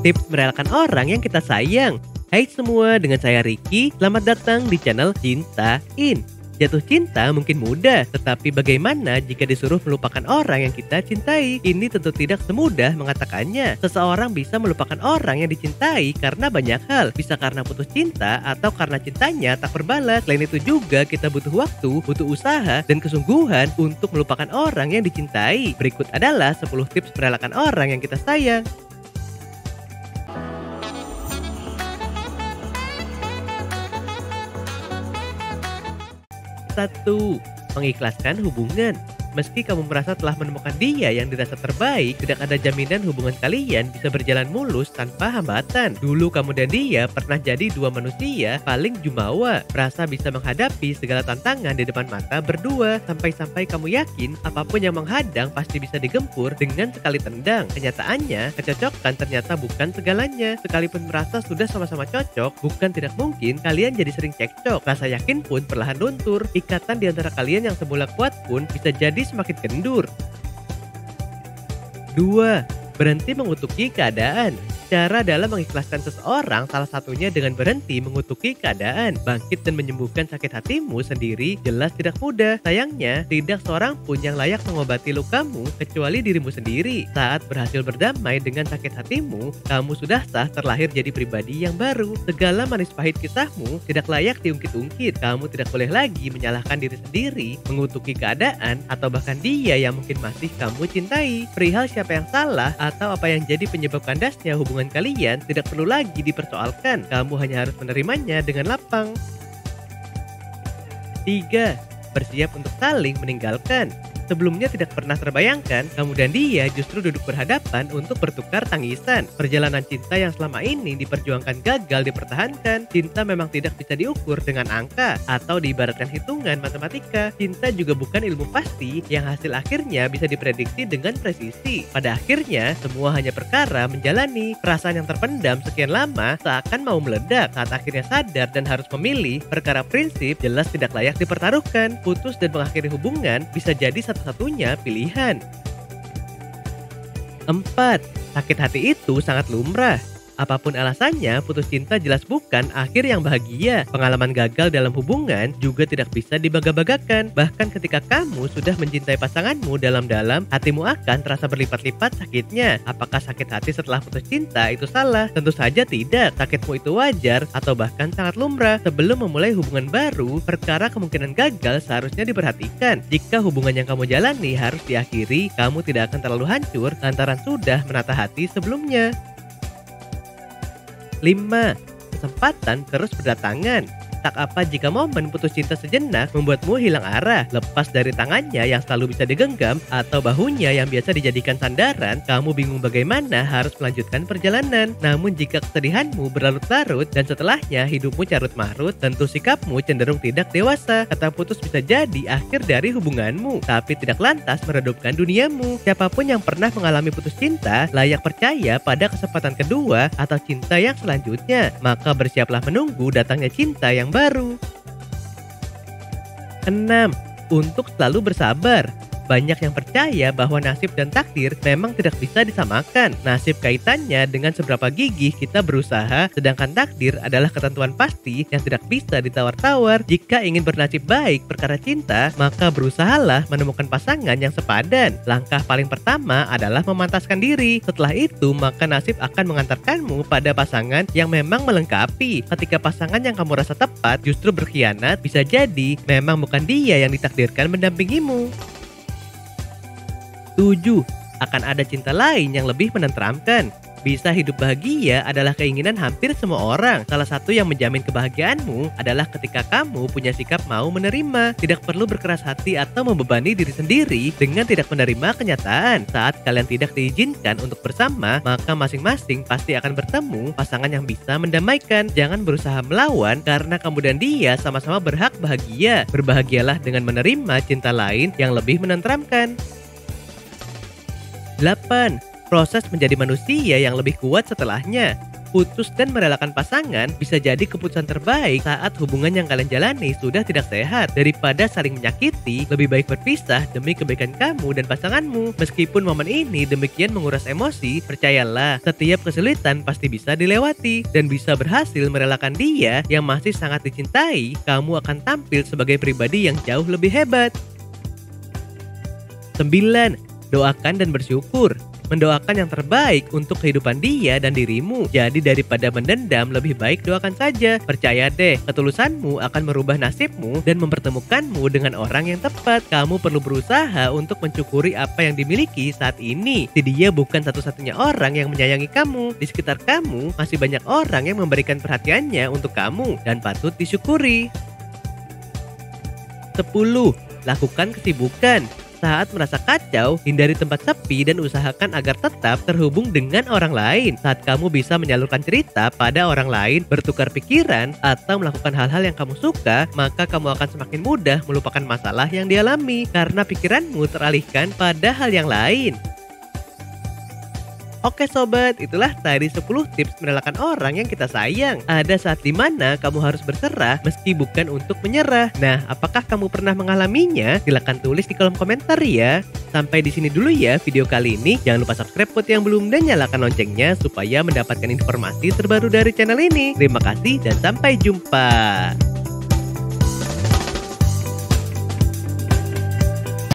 Tips merelakan orang yang kita sayang. Hai semua, dengan saya Ricky. Selamat datang di channel Cintain. Jatuh cinta mungkin mudah, tetapi bagaimana jika disuruh melupakan orang yang kita cintai? Ini tentu tidak semudah mengatakannya. Seseorang bisa melupakan orang yang dicintai karena banyak hal. Bisa karena putus cinta atau karena cintanya tak berbalas. Selain itu juga kita butuh waktu, butuh usaha, dan kesungguhan untuk melupakan orang yang dicintai. Berikut adalah 10 tips merelakan orang yang kita sayang. 1. Mengikhlaskan hubungan. Meski kamu merasa telah menemukan dia yang dirasa terbaik, tidak ada jaminan hubungan kalian bisa berjalan mulus tanpa hambatan. Dulu kamu dan dia pernah jadi dua manusia paling jumawa, merasa bisa menghadapi segala tantangan di depan mata berdua, sampai-sampai kamu yakin apapun yang menghadang pasti bisa digempur dengan sekali tendang. Kenyataannya, kecocokan ternyata bukan segalanya. Sekalipun merasa sudah sama-sama cocok, bukan tidak mungkin kalian jadi sering cekcok. Rasa yakin pun perlahan luntur. Ikatan di antara kalian yang semula kuat pun bisa jadi semakin kendur. 2. Berhenti mengutuki keadaan. Cara dalam mengikhlaskan seseorang salah satunya dengan berhenti mengutuki keadaan. Bangkit dan menyembuhkan sakit hatimu sendiri jelas tidak mudah. Sayangnya, tidak seorang pun yang layak mengobati lukamu kecuali dirimu sendiri. Saat berhasil berdamai dengan sakit hatimu, kamu sudah sah terlahir jadi pribadi yang baru. Segala manis pahit kisahmu tidak layak diungkit-ungkit. Kamu tidak boleh lagi menyalahkan diri sendiri, mengutuki keadaan, atau bahkan dia yang mungkin masih kamu cintai. Perihal siapa yang salah atau apa yang jadi penyebab kandasnya hubungan kalian tidak perlu lagi dipersoalkan. Kamu hanya harus menerimanya dengan lapang. 3. Bersiap untuk saling meninggalkan. Sebelumnya tidak pernah terbayangkan kamu dan dia justru duduk berhadapan untuk bertukar tangisan. Perjalanan cinta yang selama ini diperjuangkan gagal dipertahankan. Cinta memang tidak bisa diukur dengan angka atau diibaratkan hitungan matematika. Cinta juga bukan ilmu pasti yang hasil akhirnya bisa diprediksi dengan presisi. Pada akhirnya, semua hanya perkara menjalani. Perasaan yang terpendam sekian lama seakan mau meledak. Saat akhirnya sadar dan harus memilih, perkara prinsip jelas tidak layak dipertaruhkan. Putus dan mengakhiri hubungan bisa jadi satu-satunya pilihan. 4. Sakit hati itu sangat lumrah. Apapun alasannya, putus cinta jelas bukan akhir yang bahagia. Pengalaman gagal dalam hubungan juga tidak bisa dibangga-banggakan. Bahkan ketika kamu sudah mencintai pasanganmu dalam-dalam, hatimu akan terasa berlipat-lipat sakitnya. Apakah sakit hati setelah putus cinta itu salah? Tentu saja tidak. Sakitmu itu wajar atau bahkan sangat lumrah. Sebelum memulai hubungan baru, perkara kemungkinan gagal seharusnya diperhatikan. Jika hubungan yang kamu jalani harus diakhiri, kamu tidak akan terlalu hancur lantaran sudah menata hati sebelumnya. 5. Kesempatan terus berdatangan. Tak apa jika momen putus cinta sejenak membuatmu hilang arah, lepas dari tangannya yang selalu bisa digenggam atau bahunya yang biasa dijadikan sandaran, kamu bingung bagaimana harus melanjutkan perjalanan. Namun jika kesedihanmu berlarut-larut dan setelahnya hidupmu carut-marut, tentu sikapmu cenderung tidak dewasa. Kata putus bisa jadi akhir dari hubunganmu, tapi tidak lantas meredupkan duniamu. Siapapun yang pernah mengalami putus cinta layak percaya pada kesempatan kedua atau cinta yang selanjutnya. Maka bersiaplah menunggu datangnya cinta yang baru. 6. Untuk selalu bersabar. Banyak yang percaya bahwa nasib dan takdir memang tidak bisa disamakan. Nasib kaitannya dengan seberapa gigih kita berusaha, sedangkan takdir adalah ketentuan pasti yang tidak bisa ditawar-tawar. Jika ingin bernasib baik perkara cinta, maka berusahalah menemukan pasangan yang sepadan. Langkah paling pertama adalah memantaskan diri. Setelah itu, maka nasib akan mengantarkanmu pada pasangan yang memang melengkapi. Ketika pasangan yang kamu rasa tepat justru berkhianat, bisa jadi memang bukan dia yang ditakdirkan mendampingimu. 7. Akan ada cinta lain yang lebih menenteramkan. Bisa hidup bahagia adalah keinginan hampir semua orang. Salah satu yang menjamin kebahagiaanmu adalah ketika kamu punya sikap mau menerima. Tidak perlu berkeras hati atau membebani diri sendiri dengan tidak menerima kenyataan. Saat kalian tidak diizinkan untuk bersama, maka masing-masing pasti akan bertemu pasangan yang bisa mendamaikan. Jangan berusaha melawan karena kamu dan dia sama-sama berhak bahagia. Berbahagialah dengan menerima cinta lain yang lebih menenteramkan. 8. Proses menjadi manusia yang lebih kuat setelahnya. Putus dan merelakan pasangan bisa jadi keputusan terbaik saat hubungan yang kalian jalani sudah tidak sehat. Daripada saling menyakiti, lebih baik berpisah demi kebaikan kamu dan pasanganmu. Meskipun momen ini demikian menguras emosi, percayalah, setiap kesulitan pasti bisa dilewati. Dan bisa berhasil merelakan dia yang masih sangat dicintai, kamu akan tampil sebagai pribadi yang jauh lebih hebat. 9. Doakan dan bersyukur. Mendoakan yang terbaik untuk kehidupan dia dan dirimu. Jadi daripada mendendam, lebih baik doakan saja. Percaya deh, ketulusanmu akan merubah nasibmu dan mempertemukanmu dengan orang yang tepat. Kamu perlu berusaha untuk mencukuri apa yang dimiliki saat ini. Si dia bukan satu-satunya orang yang menyayangi kamu. Di sekitar kamu masih banyak orang yang memberikan perhatiannya untuk kamu dan patut disyukuri. 10. Lakukan kesibukan. Saat merasa kacau, hindari tempat sepi dan usahakan agar tetap terhubung dengan orang lain. Saat kamu bisa menyalurkan cerita pada orang lain, bertukar pikiran, atau melakukan hal-hal yang kamu suka, maka kamu akan semakin mudah melupakan masalah yang dialami karena pikiranmu teralihkan pada hal yang lain. Oke sobat, itulah tadi 10 tips merelakan orang yang kita sayang. Ada saat dimana kamu harus berserah meski bukan untuk menyerah. Nah, apakah kamu pernah mengalaminya? Silahkan tulis di kolom komentar ya. Sampai di sini dulu ya video kali ini. Jangan lupa subscribe buat yang belum dan nyalakan loncengnya supaya mendapatkan informasi terbaru dari channel ini. Terima kasih dan sampai jumpa.